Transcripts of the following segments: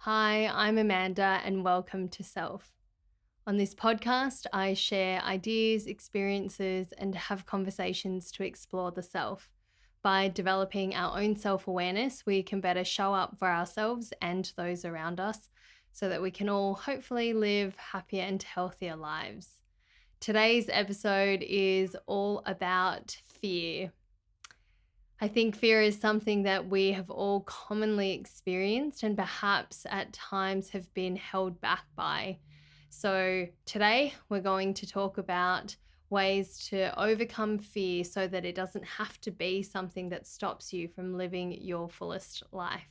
Hi, I'm Amanda and welcome to Self. On this podcast, I share ideas, experiences, and have conversations to explore the self. By developing our own self awareness, we can better show up for ourselves and those around us so that we can all hopefully live happier and healthier lives. Today's episode is all about fear. I think fear is something that we have all commonly experienced and perhaps at times have been held back by. So, today we're going to talk about ways to overcome fear so that it doesn't have to be something that stops you from living your fullest life.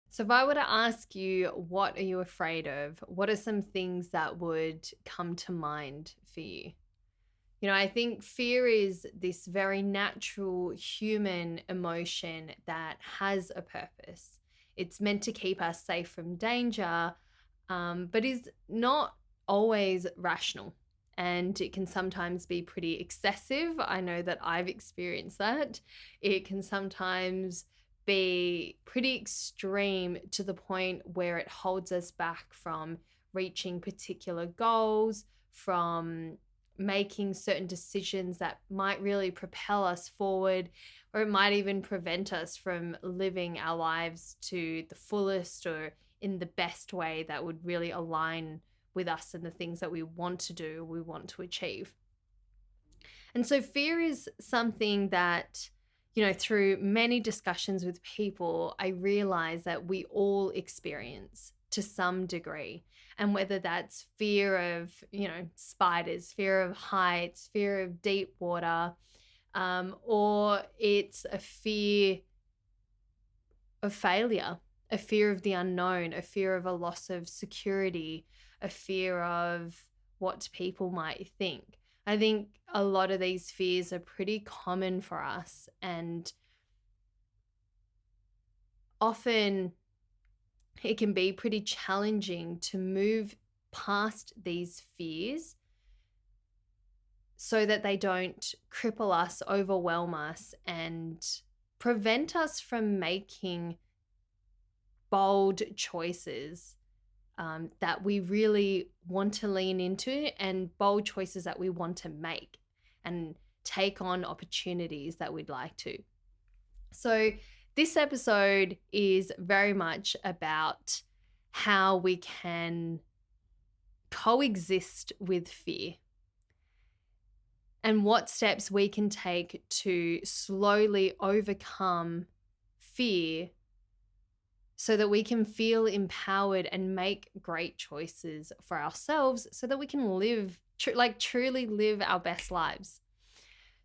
So, if I were to ask you, what are you afraid of? What are some things that would come to mind for you? I think fear is this very natural human emotion that has a purpose. It's meant to keep us safe from danger, but is not always rational. And it can sometimes be pretty excessive. I know that I've experienced that. It can sometimes be pretty extreme to the point where it holds us back from reaching particular goals, from making certain decisions that might really propel us forward, or it might even prevent us from living our lives to the fullest or in the best way that would really align with us and the things that we want to do, we want to achieve. And so fear is something that, through many discussions with people, I realize that we all experience to some degree. And whether that's fear of, spiders, fear of heights, fear of deep water, or it's a fear of failure, a fear of the unknown, a fear of a loss of security, a fear of what people might think. I think a lot of these fears are pretty common for us, and often it can be pretty challenging to move past these fears so that they don't cripple us, overwhelm us, and prevent us from making bold choices that we really want to lean into, and bold choices that we want to make and take on opportunities that we'd like to. So, this episode is very much about how we can coexist with fear and what steps we can take to slowly overcome fear so that we can feel empowered and make great choices for ourselves so that we can live, truly live our best lives.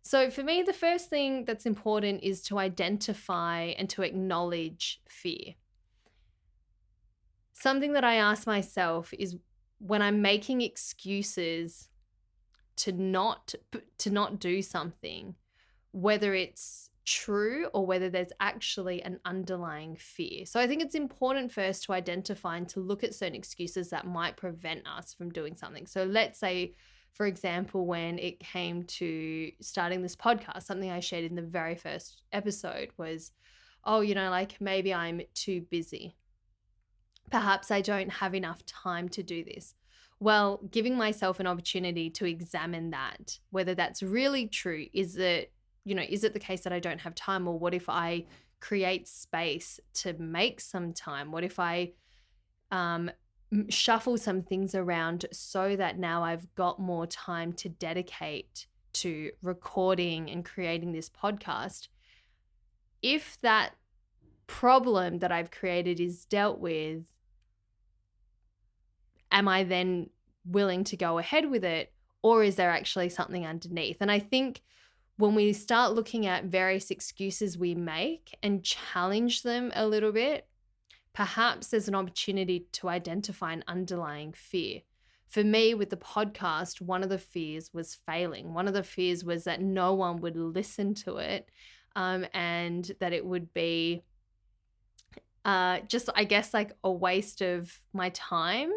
So for me, the first thing that's important is to identify and to acknowledge fear. Something that I ask myself is, when I'm making excuses to not do something, whether it's true or whether there's actually an underlying fear. So I think it's important first to identify and to look at certain excuses that might prevent us from doing something. So let's say, for example, when it came to starting this podcast, something I shared in the very first episode was, maybe I'm too busy. Perhaps I don't have enough time to do this. Well, giving myself an opportunity to examine that, whether that's really true, is it the case that I don't have time? Or what if I create space to make some time? What if I shuffle some things around so that now I've got more time to dedicate to recording and creating this podcast? If that problem that I've created is dealt with, am I then willing to go ahead with it? Or is there actually something underneath? And I think when we start looking at various excuses we make and challenge them a little bit, perhaps there's an opportunity to identify an underlying fear. For me, with the podcast, one of the fears was failing. One of the fears was that no one would listen to it, and that it would be just, I guess, like a waste of my time.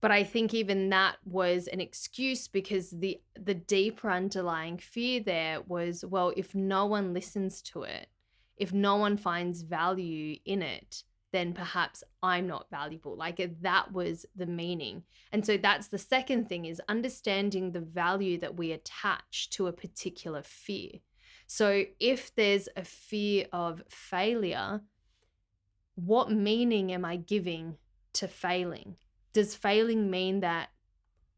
But I think even that was an excuse, because the deeper underlying fear there was, well, if no one listens to it, if no one finds value in it, then perhaps I'm not valuable. Like that was the meaning. And so that's the second thing, is understanding the value that we attach to a particular fear. So if there's a fear of failure, what meaning am I giving to failing? Does failing mean that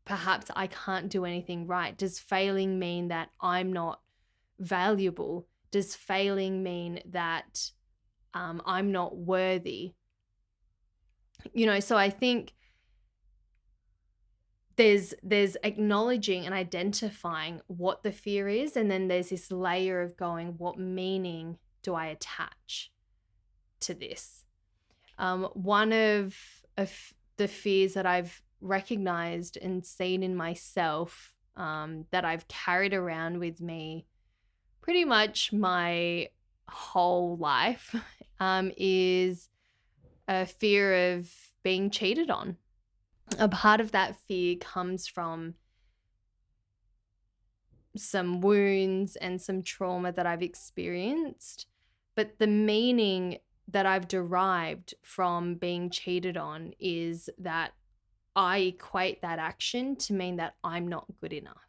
perhaps I can't do anything right? Does failing mean that I'm not valuable? Does failing mean that I'm not worthy? So I think there's acknowledging and identifying what the fear is, and then there's this layer of going, what meaning do I attach to this? One of the fears that I've recognized and seen in myself, that I've carried around with me pretty much my whole life, is a fear of being cheated on. A part of that fear comes from some wounds and some trauma that I've experienced, but the meaning that I've derived from being cheated on is that I equate that action to mean that I'm not good enough.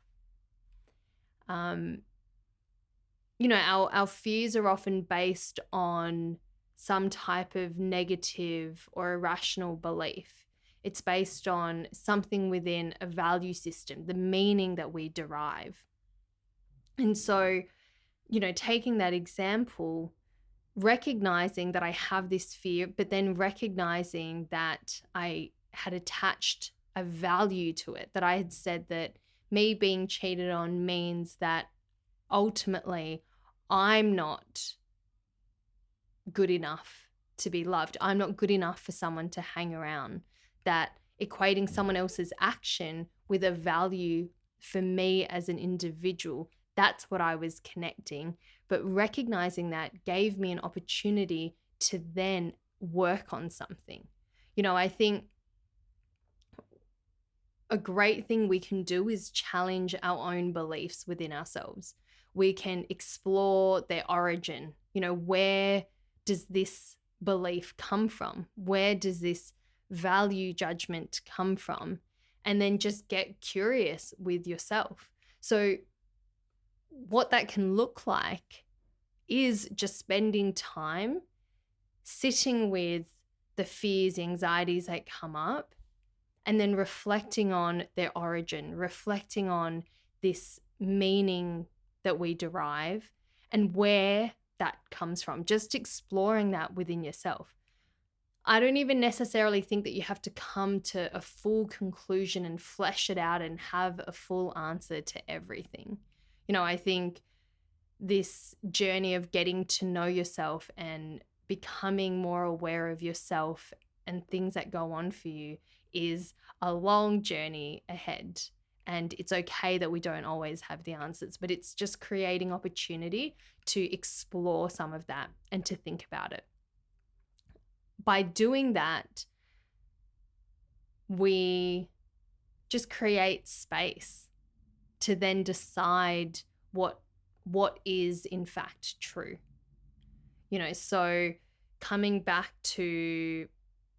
Our fears are often based on some type of negative or irrational belief. It's based on something within a value system, the meaning that we derive. And so, taking that example, recognizing that I have this fear, but then recognizing that I had attached a value to it, that I had said that me being cheated on means that ultimately I'm not good enough to be loved. I'm not good enough for someone to hang around. That equating someone else's action with a value for me as an individual, that's what I was connecting. But recognizing that gave me an opportunity to then work on something. I think a great thing we can do is challenge our own beliefs within ourselves. We can explore their origin. Where does this belief come from? Where does this value judgment come from? And then just get curious with yourself. So what that can look like is just spending time sitting with the fears, anxieties that come up, and then reflecting on their origin, reflecting on this meaning that we derive and where that comes from, just exploring that within yourself. I don't even necessarily think that you have to come to a full conclusion and flesh it out and have a full answer to everything. I think this journey of getting to know yourself and becoming more aware of yourself and things that go on for you is a long journey ahead. And it's okay that we don't always have the answers, but it's just creating opportunity to explore some of that and to think about it. By doing that, we just create space to then decide what is in fact true. So coming back to,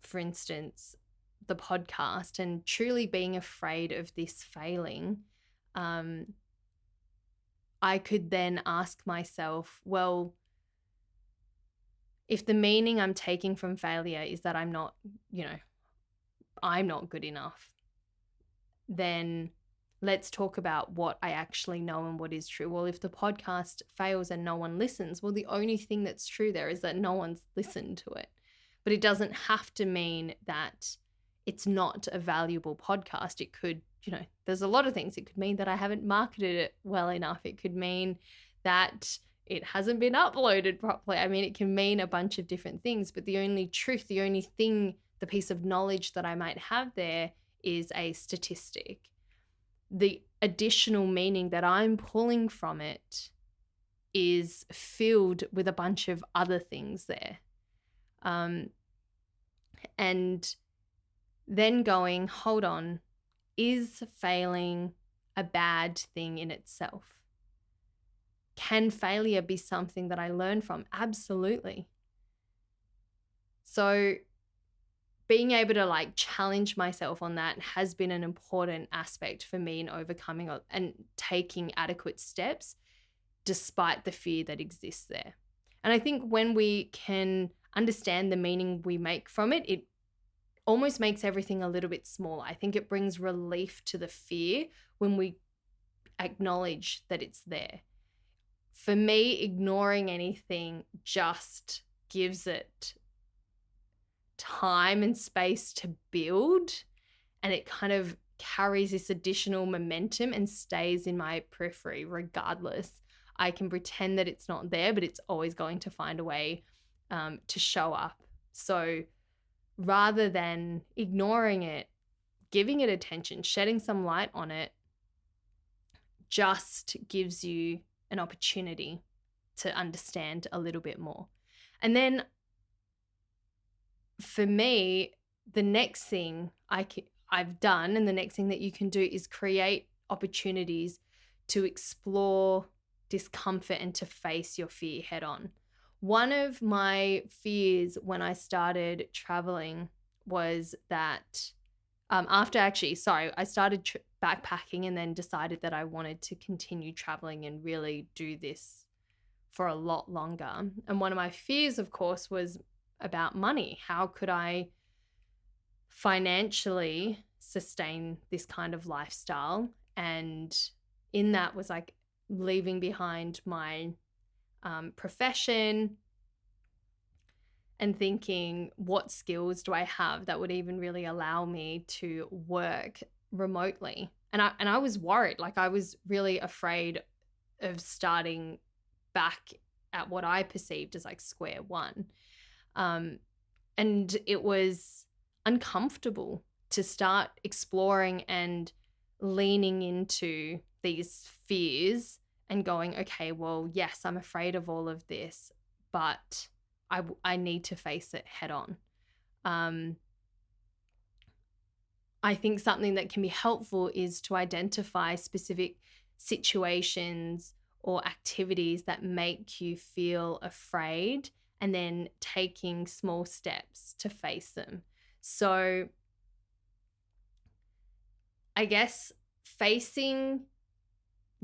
for instance, the podcast and truly being afraid of this failing, I could then ask myself, well, if the meaning I'm taking from failure is that I'm not good enough, then let's talk about what I actually know and what is true. Well, if the podcast fails and no one listens, well, the only thing that's true there is that no one's listened to it. But it doesn't have to mean that it's not a valuable podcast. It could, there's a lot of things. It could mean that I haven't marketed it well enough. It could mean that it hasn't been uploaded properly. I mean, it can mean a bunch of different things, but the only truth, the only thing, the piece of knowledge that I might have there is a statistic. The additional meaning that I'm pulling from it is filled with a bunch of other things there. And then going, hold on, is failing a bad thing in itself? Can failure be something that I learn from? Absolutely. So being able to like challenge myself on that has been an important aspect for me in overcoming and taking adequate steps despite the fear that exists there. And I think when we can understand the meaning we make from it, it almost makes everything a little bit smaller. I think it brings relief to the fear when we acknowledge that it's there. For me, ignoring anything just gives it time and space to build, and it kind of carries this additional momentum and stays in my periphery regardless. I can pretend that it's not there, but it's always going to find a way to show up. So rather than ignoring it, giving it attention, shedding some light on it, just gives you an opportunity to understand a little bit more. And then for me, the next thing I've done, and the next thing that you can do, is create opportunities to explore discomfort and to face your fear head on. One of my fears when I started traveling was that I started backpacking and then decided that I wanted to continue traveling and really do this for a lot longer. And one of my fears, of course, was about money. How could I financially sustain this kind of lifestyle? And in that was like leaving behind my profession and thinking, what skills do I have that would even really allow me to work remotely? And I was worried. Like, I was really afraid of starting back at what I perceived as like square one. And it was uncomfortable to start exploring and leaning into these fears and going, okay, well, yes, I'm afraid of all of this, but I need to face it head on. I think something that can be helpful is to identify specific situations or activities that make you feel afraid, and then taking small steps to face them. So I guess facing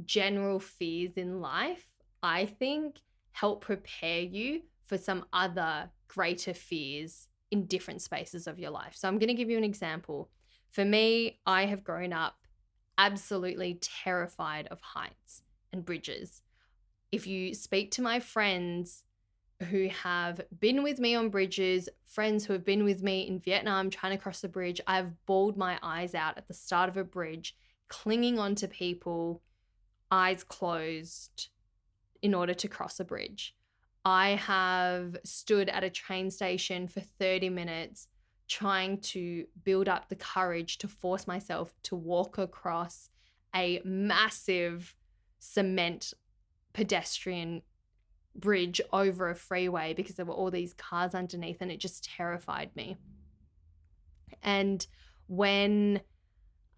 general fears in life, I think, help prepare you for some other greater fears in different spaces of your life. So I'm going to give you an example. For me, I have grown up absolutely terrified of heights and bridges. If you speak to my friends who have been with me on bridges, friends who have been with me in Vietnam trying to cross the bridge, I've bawled my eyes out at the start of a bridge, clinging onto people, eyes closed, in order to cross a bridge. I have stood at a train station for 30 minutes trying to build up the courage to force myself to walk across a massive cement pedestrian bridge over a freeway because there were all these cars underneath, and it just terrified me. And when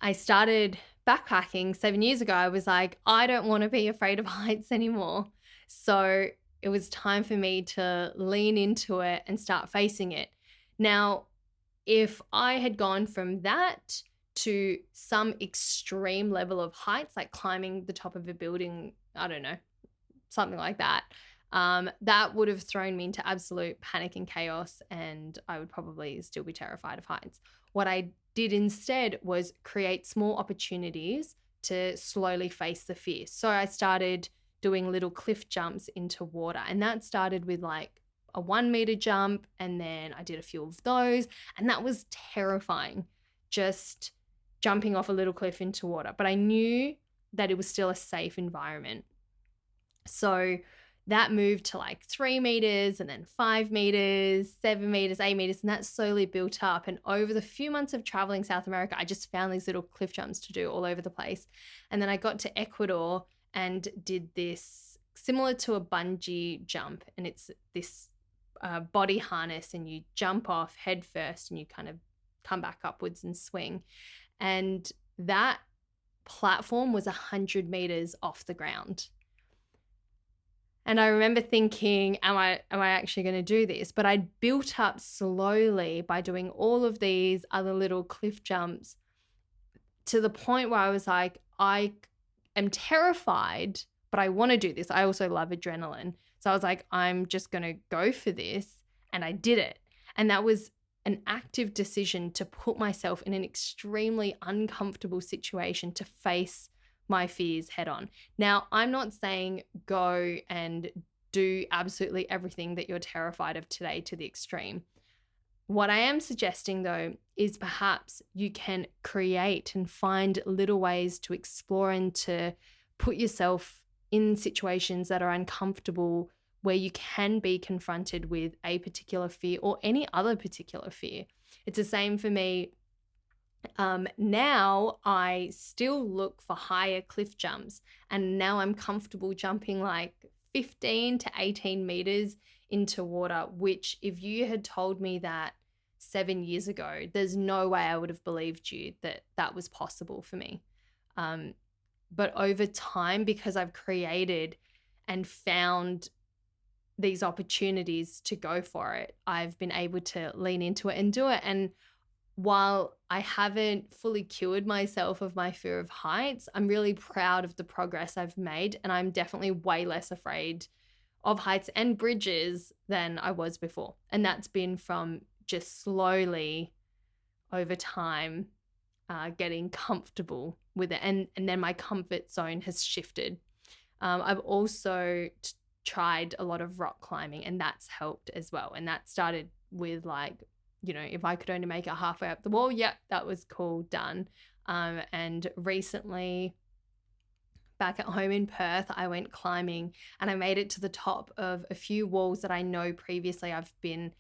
I started backpacking 7 years ago, I was like, I don't want to be afraid of heights anymore. So it was time for me to lean into it and start facing it. Now, if I had gone from that to some extreme level of heights, like climbing the top of a building, I don't know, something like that, that would have thrown me into absolute panic and chaos, and I would probably still be terrified of heights. What I did instead was create small opportunities to slowly face the fear. So I started doing little cliff jumps into water, and that started with like a 1 meter jump, and then I did a few of those, and that was terrifying, just jumping off a little cliff into water. But I knew that it was still a safe environment. So that moved to like 3 meters, and then 5 meters, 7 meters, 8 meters, and that slowly built up. And over the few months of traveling South America, I just found these little cliff jumps to do all over the place. And then I got to Ecuador and did this similar to a bungee jump, and it's this body harness, and you jump off head first, and you kind of come back upwards and swing. And that platform was 100 meters off the ground. And I remember thinking, am I actually going to do this? But I built up slowly by doing all of these other little cliff jumps to the point where I was like, I am terrified, but I want to do this. I also love adrenaline. So I was like, I'm just going to go for this. And I did it. And that was an active decision to put myself in an extremely uncomfortable situation to face my fears head on. Now, I'm not saying go and do absolutely everything that you're terrified of today to the extreme. What I am suggesting, though, is perhaps you can create and find little ways to explore and to put yourself in situations that are uncomfortable, where you can be confronted with a particular fear or any other particular fear. It's the same for me. Now I still look for higher cliff jumps, and now I'm comfortable jumping like 15 to 18 meters into water, which if you had told me that 7 years ago, there's no way I would have believed you that that was possible for me. But over time, because I've created and found these opportunities to go for it, I've been able to lean into it and do it. And while I haven't fully cured myself of my fear of heights, I'm really proud of the progress I've made. And I'm definitely way less afraid of heights and bridges than I was before. And that's been from just slowly over time getting comfortable with it. And then my comfort zone has shifted. I've also tried a lot of rock climbing, and that's helped as well. And that started with like, if I could only make it halfway up the wall, yep, that was cool, done. And recently, back at home in Perth, I went climbing and I made it to the top of a few walls that I know previously I've been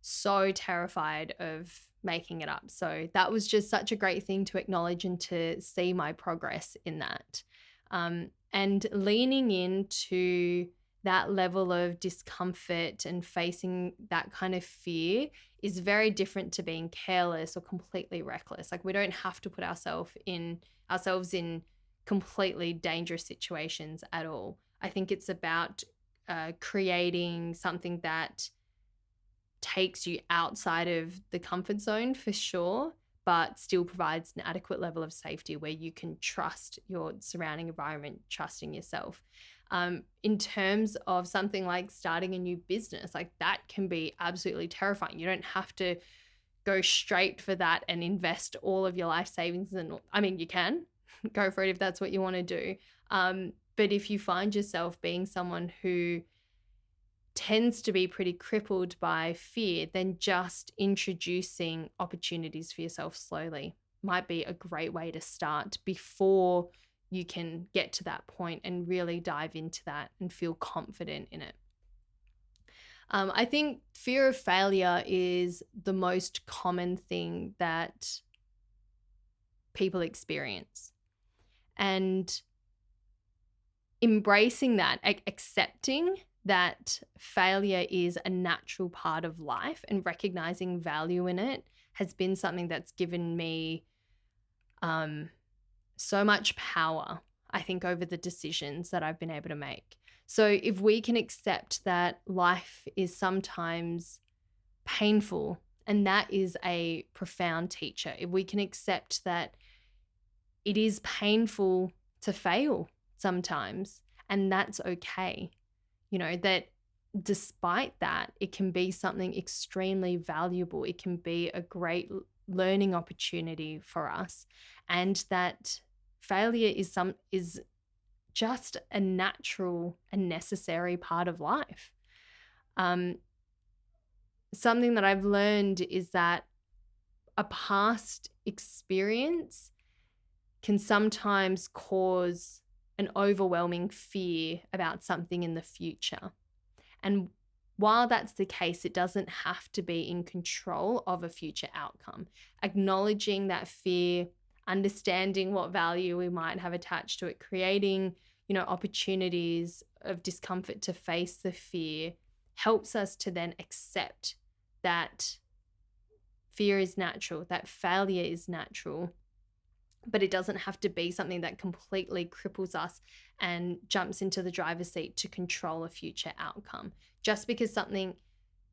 so terrified of making it up. So that was just such a great thing to acknowledge and to see my progress in that. And leaning into that level of discomfort and facing that kind of fear is very different to being careless or completely reckless. Like, we don't have to put ourselves in completely dangerous situations at all. I think it's about creating something that takes you outside of the comfort zone for sure, but still provides an adequate level of safety where you can trust your surrounding environment, trusting yourself. In terms of something like starting a new business, like that can be absolutely terrifying. You don't have to go straight for that and invest all of your life savings. And I mean, you can go for it if that's what you want to do. But if you find yourself being someone who tends to be pretty crippled by fear, then just introducing opportunities for yourself slowly might be a great way to start before you can get to that point and really dive into that and feel confident in it. I think fear of failure is the most common thing that people experience. And embracing that, accepting that failure is a natural part of life and recognizing value in it has been something that's given me so much power, I think, over the decisions that I've been able to make. So if we can accept that life is sometimes painful, and that is a profound teacher, if we can accept that it is painful to fail sometimes, and that's okay, that despite that, it can be something extremely valuable. It can be a great learning opportunity for us, and that failure is just a natural and necessary part of life. Something that I've learned is that a past experience can sometimes cause an overwhelming fear about something in the future. And while that's the case, it doesn't have to be in control of a future outcome. Acknowledging that fear, understanding what value we might have attached to it, creating, opportunities of discomfort to face the fear helps us to then accept that fear is natural, that failure is natural, but it doesn't have to be something that completely cripples us and jumps into the driver's seat to control a future outcome. Just because something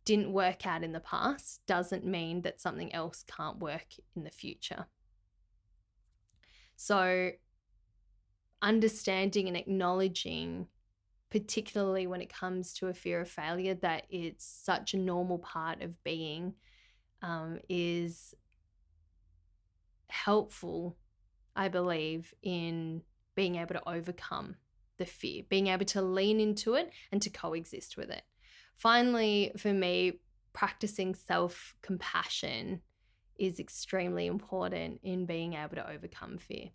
didn't work out in the past doesn't mean that something else can't work in the future. So understanding and acknowledging, particularly when it comes to a fear of failure, that it's such a normal part of being, is helpful, I believe, in being able to overcome the fear, being able to lean into it and to coexist with it. Finally, for me, practicing self-compassion is extremely important in being able to overcome fear.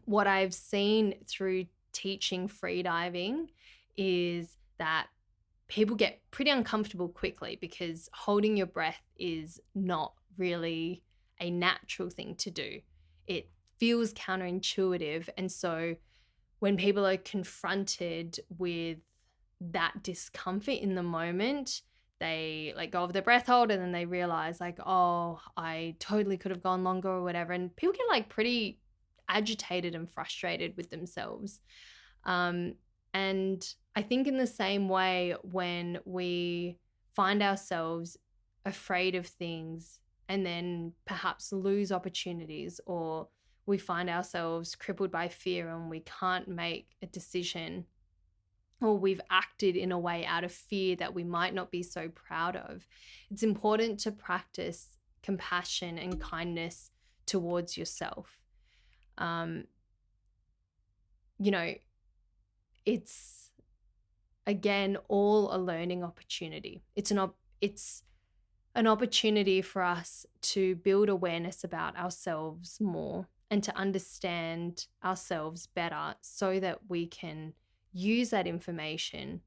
What I've seen through teaching freediving is that people get pretty uncomfortable quickly because holding your breath is not really a natural thing to do. It feels counterintuitive. And so when people are confronted with that discomfort in the moment, they like go over their breath hold and then they realize like, oh, I totally could have gone longer or whatever. And people get like pretty agitated and frustrated with themselves. And I think in the same way, when we find ourselves afraid of things and then perhaps lose opportunities, or we find ourselves crippled by fear and we can't make a decision, or we've acted in a way out of fear that we might not be so proud of, it's important to practice compassion and kindness towards yourself. It's again all a learning opportunity. It's an opportunity for us to build awareness about ourselves more and to understand ourselves better so that we can use that information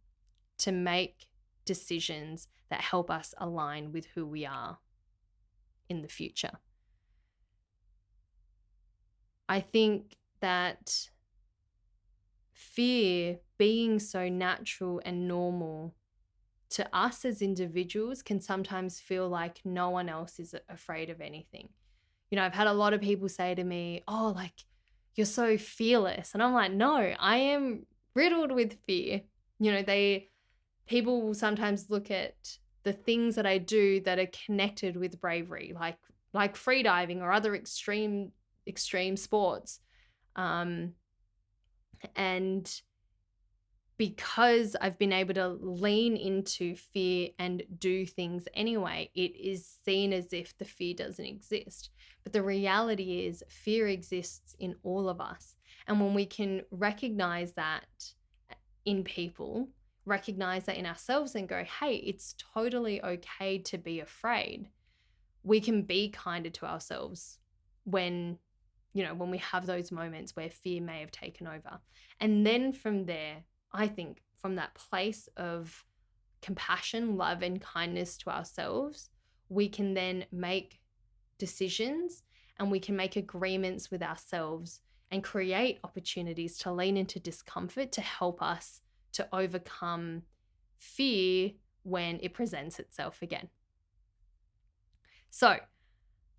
to make decisions that help us align with who we are in the future. I think that fear, being so natural and normal to us as individuals, can sometimes feel like no one else is afraid of anything. I've had a lot of people say to me, oh, like, you're so fearless. And I'm like, no, I am riddled with fear. People will sometimes look at the things that I do that are connected with bravery, like freediving or other extreme sports. And because I've been able to lean into fear and do things anyway, it is seen as if the fear doesn't exist. But the reality is fear exists in all of us. And when we can recognize that in people, recognize that in ourselves and go, hey, it's totally okay to be afraid, we can be kinder to ourselves when we have those moments where fear may have taken over. And then from there, I think from that place of compassion, love, and kindness to ourselves, we can then make decisions and we can make agreements with ourselves and create opportunities to lean into discomfort to help us to overcome fear when it presents itself again. So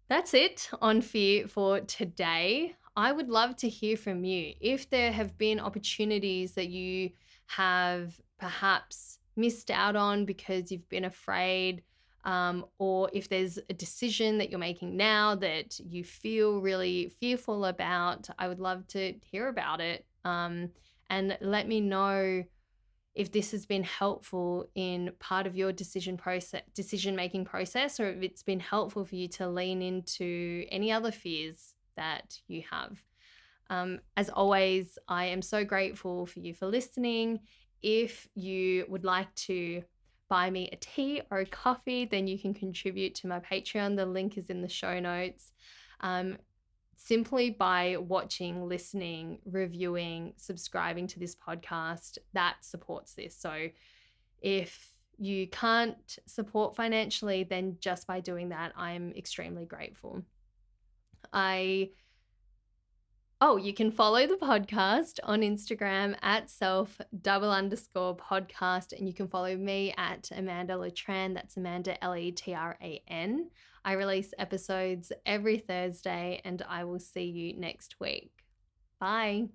that's it on fear for today. I would love to hear from you. If there have been opportunities that you have perhaps missed out on because you've been afraid, or if there's a decision that you're making now that you feel really fearful about, I would love to hear about it. And let me know if this has been helpful in part of your decision-making process, or if it's been helpful for you to lean into any other fears that you have. As always, I am so grateful for you for listening. If you would like to buy me a tea or a coffee, then you can contribute to my Patreon. The link is in the show notes. Simply by watching, listening, reviewing, subscribing to this podcast, that supports this. So if you can't support financially, then just by doing that, I'm extremely grateful. I Oh, you can follow the podcast on Instagram at self_podcast. And you can follow me at Amanda Letran. That's Amanda Letran. I release episodes every Thursday, and I will see you next week. Bye.